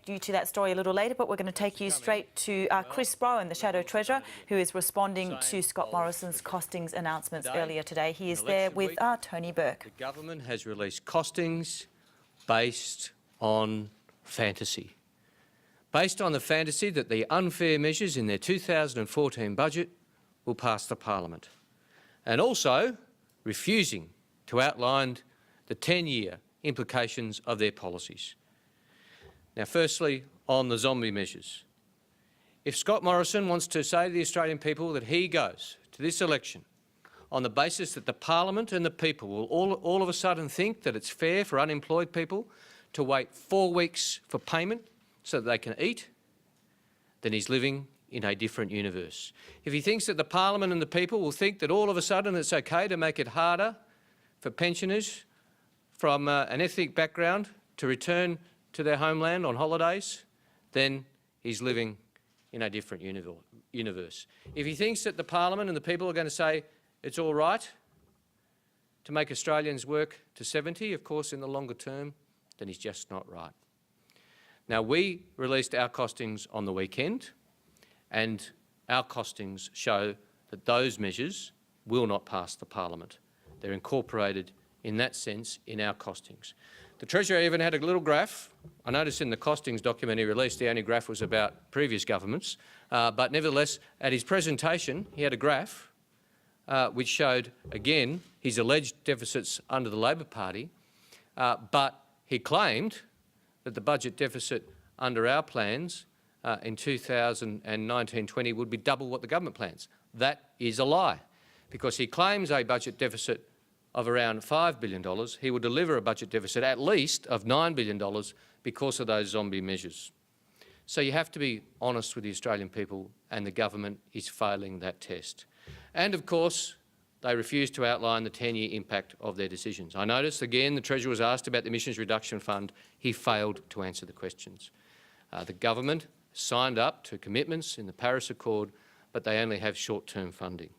you to that story a little later, but we're going to take you straight to Chris Rowan, the Shadow Treasurer, who is responding to Scott Morrison's costings announcements earlier today. He is there with Tony Burke. The government has released costings based on fantasy. Based on the fantasy that the unfair measures in their 2014 budget will pass the parliament, and also refusing to outline the 10-year implications of their policies. Now, firstly, on the zombie measures. If Scott Morrison wants to say to the Australian people that he goes to this election on the basis that the parliament and the people will all of a sudden think that it's fair for unemployed people to wait 4 weeks for payment so that they can eat, then he's living in a different universe. If he thinks that the parliament and the people will think that all of a sudden it's okay to make it harder for pensioners from an ethnic background to return to their homeland on holidays, then he's living in a different universe. If he thinks that the parliament and the people are going to say it's all right to make Australians work to 70, of course, in the longer term, then he's just not right. Now, we released our costings on the weekend, and our costings show that those measures will not pass the parliament. They're incorporated in that sense in our costings. The Treasurer even had a little graph. I noticed in the costings document he released, the only graph was about previous governments, but nevertheless, at his presentation, he had a graph which showed, again, his alleged deficits under the Labor Party, but he claimed that the budget deficit under our plans in 2019-20 would be double what the government plans. That is a lie, because he claims a budget deficit of around $5 billion. He will deliver a budget deficit at least of $9 billion because of those zombie measures. So you have to be honest with the Australian people, and the government is failing that test. And of course, they refuse to outline the 10-year impact of their decisions. I noticed again the Treasurer was asked about the Emissions Reduction Fund. He failed to answer the questions. The government signed up to commitments in the Paris Accord, but they only have short-term funding.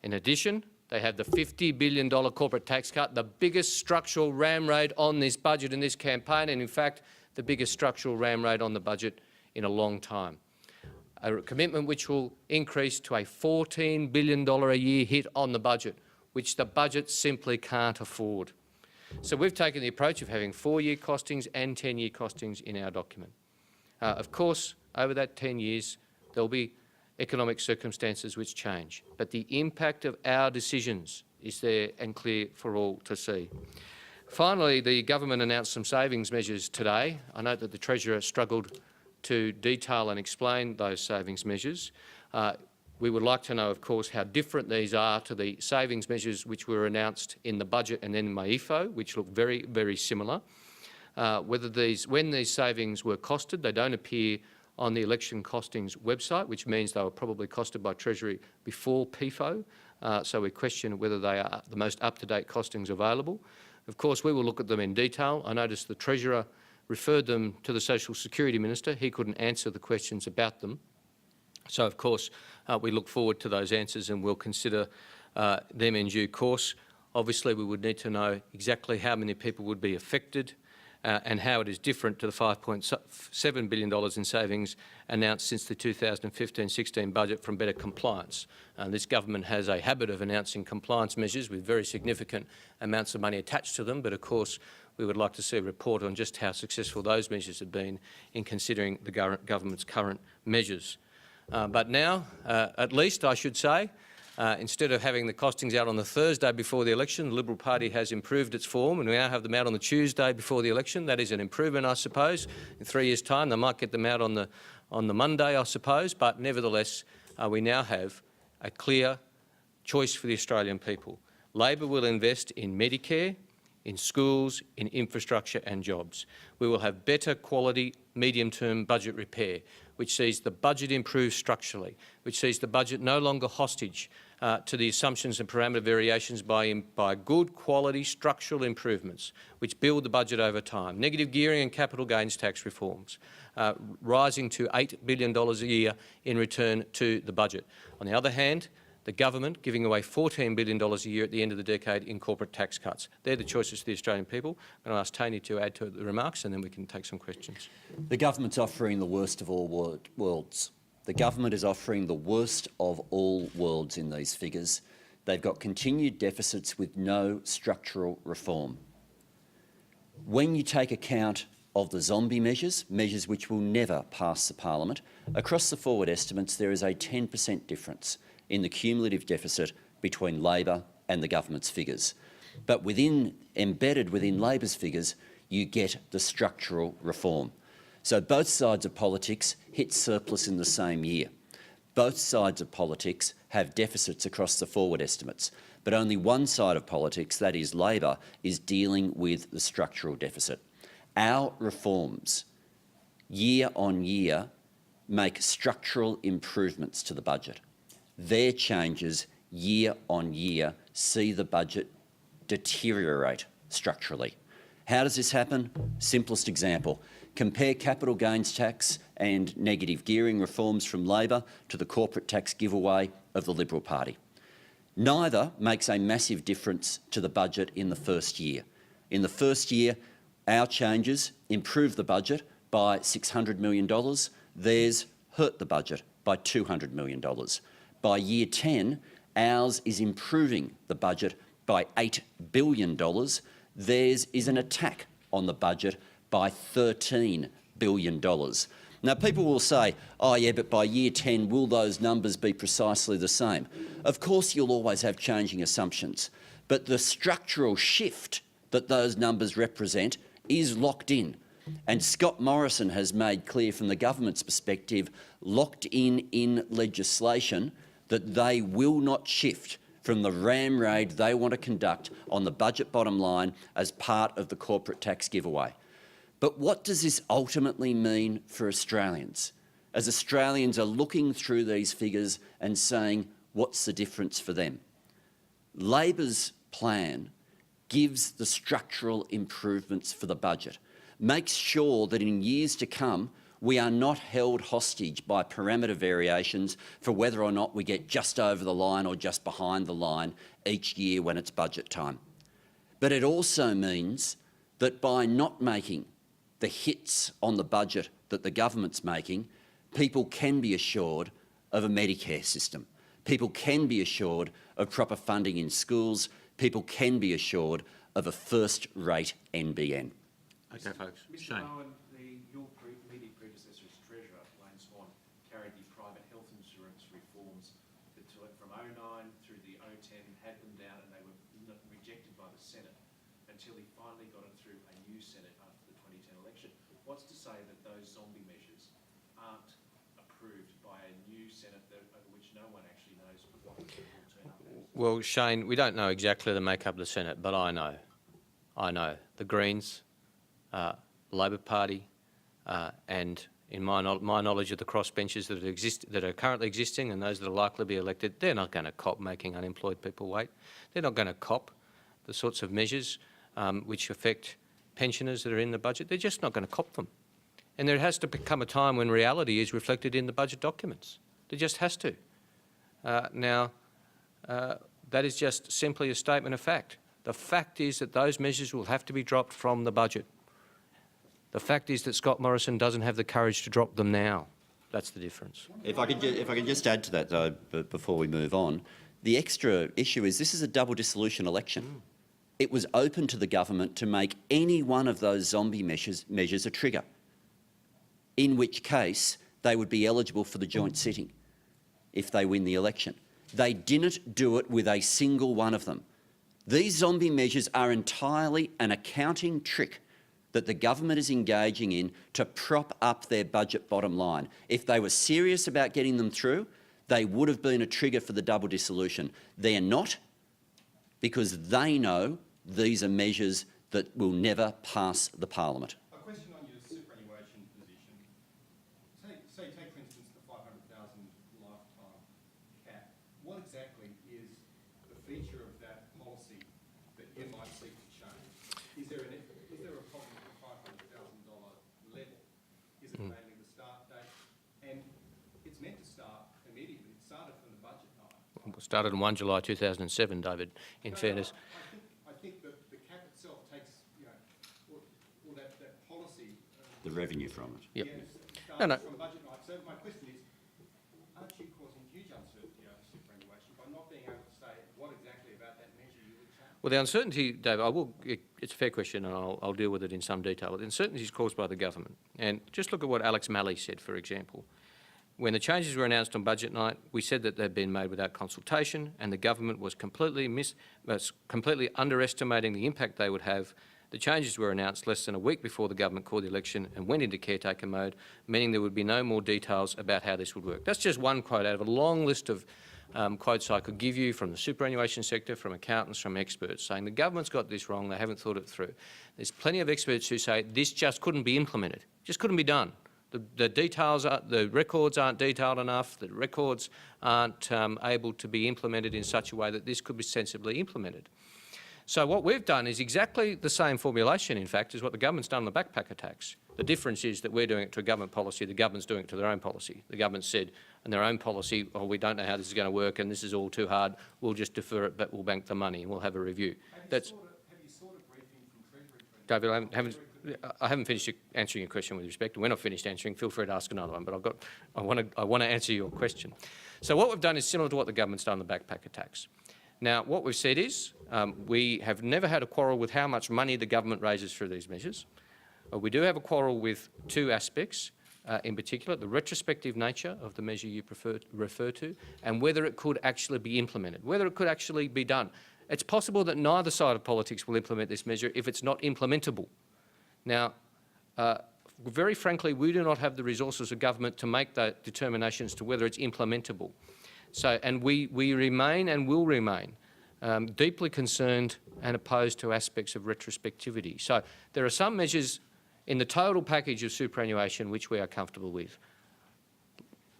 In addition, they have the $50 billion corporate tax cut, the biggest structural ram raid on this budget in this campaign, and in fact, the biggest structural ram raid on the budget in a long time. A commitment which will increase to a $14 billion a year hit on the budget, which the budget simply can't afford. So we've taken the approach of having 4-year costings and 10-year costings in our document. Of course, over that 10 years, there'll be economic circumstances which change, but the impact of our decisions is there and clear for all to see. Finally, the government announced some savings measures today. I note that the Treasurer struggled to detail and explain those savings measures. We would like to know, of course, how different these are to the savings measures which were announced in the budget and then in MYEFO, which look very, very similar. When these savings were costed, they don't appear on the election costings website, which means they were probably costed by Treasury before PFO. So we question whether they are the most up-to-date costings available. Of course, we will look at them in detail. I noticed the Treasurer referred them to the Social Security Minister. He couldn't answer the questions about them. So, of course, we look forward to those answers and we'll consider them in due course. Obviously, we would need to know exactly how many people would be affected and how it is different to the $5.7 billion in savings announced since the 2015-16 budget from better compliance. This government has a habit of announcing compliance measures with very significant amounts of money attached to them, but of course we would like to see a report on just how successful those measures have been in considering the government's current measures. But now, at least I should say, instead of having the costings out on the Thursday before the election, the Liberal Party has improved its form and we now have them out on the Tuesday before the election. That is an improvement, I suppose. In 3 years' time, they might get them out on the Monday, I suppose, but nevertheless, we now have a clear choice for the Australian people. Labor will invest in Medicare, in schools, in infrastructure and jobs. We will have better quality medium-term budget repair, which sees the budget improve structurally, which sees the budget no longer hostage to the assumptions and parameter variations by good quality structural improvements, which build the budget over time. Negative gearing and capital gains tax reforms, rising to $8 billion a year in return to the budget. On the other hand, the government giving away $14 billion a year at the end of the decade in corporate tax cuts. They're the choices for the Australian people. I'm going to ask Tony to add to the remarks and then we can take some questions. The government's offering the worst of all worlds. The government is offering the worst of all worlds in these figures. They've got continued deficits with no structural reform. When you take account of the zombie measures, measures which will never pass the parliament, across the forward estimates there is a 10% difference in the cumulative deficit between Labor and the government's figures. But embedded within Labor's figures, you get the structural reform. So both sides of politics hit surplus in the same year. Both sides of politics have deficits across the forward estimates, but only one side of politics, that is Labor, is dealing with the structural deficit. Our reforms, year on year, make structural improvements to the budget. Their changes, year on year, see the budget deteriorate structurally. How does this happen? Simplest example. Compare capital gains tax and negative gearing reforms from Labor to the corporate tax giveaway of the Liberal Party. Neither makes a massive difference to the budget in the first year. In the first year, our changes improve the budget by $600 million. Theirs hurt the budget by $200 million. By year 10, ours is improving the budget by $8 billion. Theirs is an attack on the budget by $13 billion. Now, people will say, oh yeah, but by year 10, will those numbers be precisely the same? Of course, you'll always have changing assumptions, but the structural shift that those numbers represent is locked in. And Scott Morrison has made clear from the government's perspective, locked in legislation, that they will not shift from the ram raid they want to conduct on the budget bottom line as part of the corporate tax giveaway. But what does this ultimately mean for Australians? As Australians are looking through these figures and saying, what's the difference for them? Labor's plan gives the structural improvements for the budget, makes sure that in years to come, we are not held hostage by parameter variations for whether or not we get just over the line or just behind the line each year when it's budget time. But it also means that by not making the hits on the budget that the government's making, people can be assured of a Medicare system. People can be assured of proper funding in schools. People can be assured of a first-rate NBN. Okay, folks. Mr. Shane. Bowen, your immediate predecessor as Treasurer, Wayne Swan, carried the private health insurance reforms from 09 through the 010, had them down, and they were rejected by the Senate until he finally got it through a new Senate after the 2010 election. What's to say that those zombie measures aren't approved by a new Senate over which no one actually knows what will turn up as? Well, Shane, we don't know exactly the makeup of the Senate, but I know. The Greens, Labor Party, and in my knowledge of the crossbenchers that are currently existing and those that are likely to be elected, they're not going to cop making unemployed people wait. They're not going to cop the sorts of measures which affect pensioners that are in the budget. They're just not going to cop them. And there has to become a time when reality is reflected in the budget documents. There just has to. That is just simply a statement of fact. The fact is that those measures will have to be dropped from the budget. The fact is that Scott Morrison doesn't have the courage to drop them now. That's the difference. If I could just add to that, though, before we move on, the extra issue is this is a double dissolution election. It was open to the government to make any one of those zombie measures a trigger, in which case they would be eligible for the joint sitting if they win the election. They didn't do it with a single one of them. These zombie measures are entirely an accounting trick that the government is engaging in to prop up their budget bottom line. If they were serious about getting them through, they would have been a trigger for the double dissolution. They're not, because they know these are measures that will never pass the parliament. A question on your superannuation position. Take for instance the 500,000 lifetime cap. What exactly is the feature of that policy that you might seek to change? Is there a problem with the $500,000 level? Is it mainly the start date? And it's meant to start immediately. It started from the budget time. started on 1 July 2007, David, in fairness. I think that the cap itself takes, you know, all that policy. The revenue from it. Yep. Starts No. from budget night. So my question is, aren't you causing huge uncertainty over superannuation by not being able to say what exactly about that measure you would change? Well, the uncertainty, David, it's a fair question and I'll deal with it in some detail. The uncertainty is caused by the government. And just look at what Alex Malley said, for example. When the changes were announced on budget night, we said that they'd been made without consultation and the government was completely underestimating the impact they would have. The changes were announced less than a week before the government called the election and went into caretaker mode, meaning there would be no more details about how this would work. That's just one quote out of a long list of quotes I could give you from the superannuation sector, from accountants, from experts, saying the government's got this wrong, they haven't thought it through. There's plenty of experts who say this just couldn't be implemented, just couldn't be done. The records aren't detailed enough, the records aren't able to be implemented in such a way that this could be sensibly implemented. So what we've done is exactly the same formulation, in fact, as what the government's done on the backpacker tax. The difference is that we're doing it to a government policy, the government's doing it to their own policy. The government said in their own policy, oh, we don't know how this is going to work and this is all too hard, we'll just defer it, but we'll bank the money and we'll have a review. Have you sought a briefing from Treasury? David, I haven't finished answering your question with respect. We're not finished answering. Feel free to ask another one, but I want to answer your question. So what we've done is similar to what the government's done on the backpacker tax. Now, what we've said is we have never had a quarrel with how much money the government raises through these measures. We do have a quarrel with two aspects, in particular, the retrospective nature of the measure you refer to and whether it could actually be implemented, whether it could actually be done. It's possible that neither side of politics will implement this measure if it's not implementable. Now, very frankly, we do not have the resources of government to make that determination as to whether it's implementable. So, and we remain and will remain deeply concerned and opposed to aspects of retrospectivity. So there are some measures in the total package of superannuation which we are comfortable with,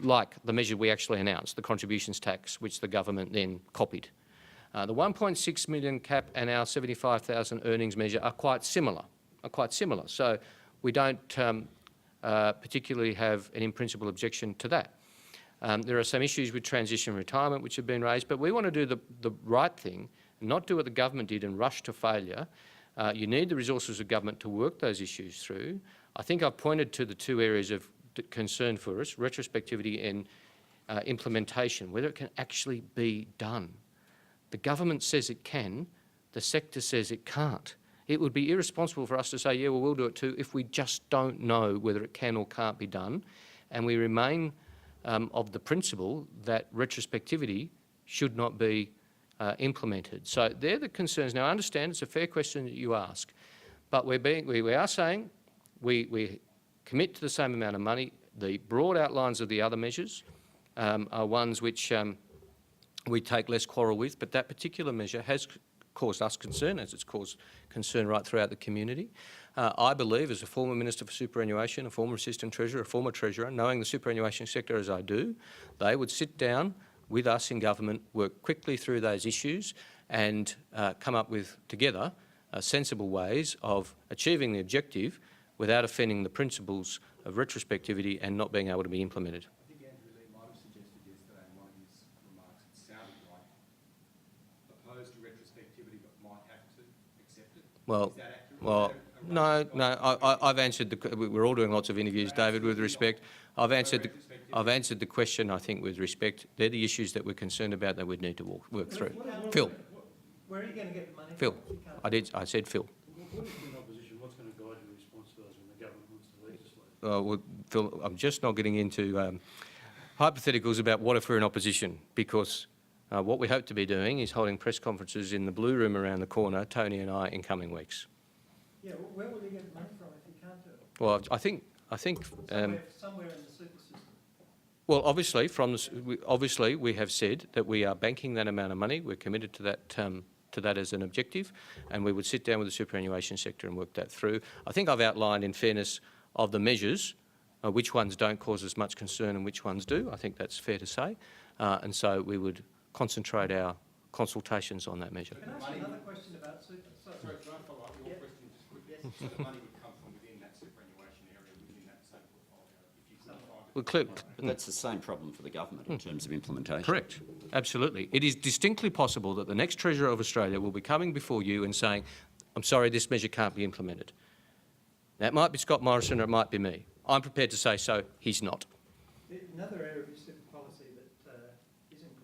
like the measure we actually announced, the contributions tax, which the government then copied. The 1.6 million cap and our 75,000 earnings measure are quite similar. So we don't particularly have an in-principle objection to that. There are some issues with transition retirement which have been raised, but we want to do the right thing, not do what the government did and rush to failure. You need the resources of government to work those issues through. I think I've pointed to the two areas of concern for us, retrospectivity and implementation, whether it can actually be done. The government says it can, the sector says it can't. It would be irresponsible for us to say, yeah, well, we'll do it too, if we just don't know whether it can or can't be done. And we remain of the principle that retrospectivity should not be implemented. So they're the concerns. Now, I understand it's a fair question that you ask, but we are saying we commit to the same amount of money. The broad outlines of the other measures are ones which we take less quarrel with, but that particular measure has caused us concern, as it's caused concern right throughout the community. I believe, as a former Minister for Superannuation, a former Assistant Treasurer, a former Treasurer, knowing the superannuation sector as I do, they would sit down with us in government, work quickly through those issues and come up with, together, sensible ways of achieving the objective without offending the principles of retrospectivity and not being able to be implemented. I think Andrew Leigh might have suggested yesterday in one of his remarks, it sounded like opposed to retrospectivity but might have to accept it. Well, Is that accurate? well, no. I've answered we're all doing lots of interviews, David, with respect. I've answered the question, I think, with respect. They're the issues that we're concerned about that we'd need to work through. Phil. Where are you going to get the money Phil. from? I said Phil. What if you're in opposition? What's going to guide your response to those when the government wants to legislate? Well, Phil, I'm just not getting into hypotheticals about what if we're in opposition, because what we hope to be doing is holding press conferences in the blue room around the corner, Tony and I, in coming weeks. Yeah, where will you get the money from if you can't do it? Well, I think Somewhere in the super system. well, obviously we have said that we are banking that amount of money. We're committed to that as an objective, and we would sit down with the superannuation sector and work that through. I think I've outlined, in fairness, of the measures, which ones don't cause as much concern and which ones do. I think that's fair to say, and so we would concentrate our consultations on that measure. Can I ask you another question about super? Sorry, can I follow up your question just quickly? So the money would come from within that superannuation area, within that same portfolio, if you couldn't find it But that's the same problem for the government in terms of implementation. Correct. Absolutely. It is distinctly possible that the next Treasurer of Australia will be coming before you and saying, I'm sorry, this measure can't be implemented. Now, it might be Scott Morrison or it might be me. I'm prepared to say so. He's not. Another area of your super policy that isn't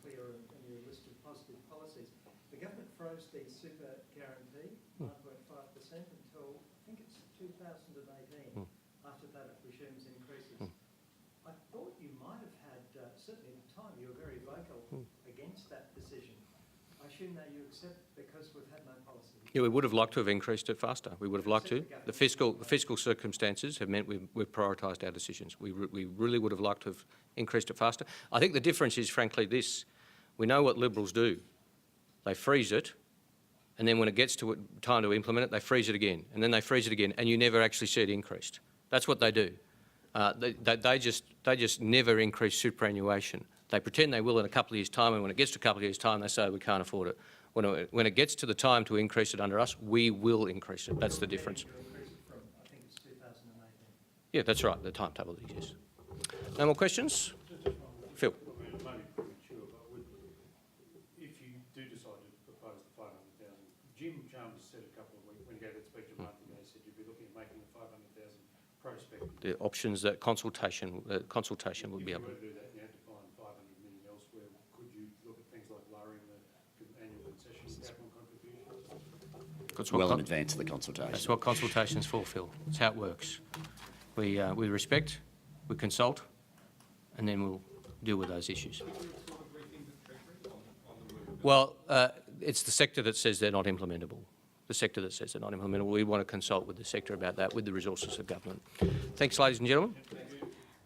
clear in your list of positive policies, the government froze the super guarantee, 9.5% until, I think it's 2018. After that it resumes increases. I thought you might have had, certainly at the time, you were very vocal against that decision. I assume now you accept because we've had no policy. Yeah, we would have liked to have increased it faster. We would have liked to. The fiscal circumstances have meant we've prioritised our decisions. We really would have liked to have increased it faster. I think the difference is, frankly, this. We know what Liberals do. They freeze it, and then when it gets to time to implement it, they freeze it again, and then they freeze it again, and you never actually see it increased. That's what they do. They just never increase superannuation. They pretend they will in a couple of years' time, and when it gets to a couple of years' time, they say we can't afford it. When it gets to the time to increase it under us, we will increase it. That's the difference. Increase it from, I think it's 2018. Yeah, that's right. The timetable exists. No more questions? Phil. I mean, it may be premature, but if you do decide to propose the 500,000, Jim Chalmers said a couple of weeks, when he gave that speech a month ago, he said you'd be looking at making the 500,000 prospective. The options that consultation would be able to. If you were to do that and you had to find 500 million elsewhere, could you look at things like lowering the annual concession cap on contributions? Well in advance of the consultation. That's what consultation's for, Phil. That's how it works. We respect, we consult, and then we'll deal with those issues. Well, it's the sector that says they're not implementable. The sector that says they're not implementable. We want to consult with the sector about that, with the resources of government. Thanks, ladies and gentlemen.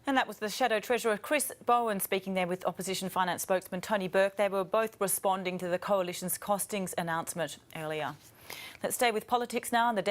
And that was the Shadow Treasurer Chris Bowen speaking there with Opposition Finance spokesman Tony Burke. They were both responding to the Coalition's costings announcement earlier. Let's stay with politics now. And the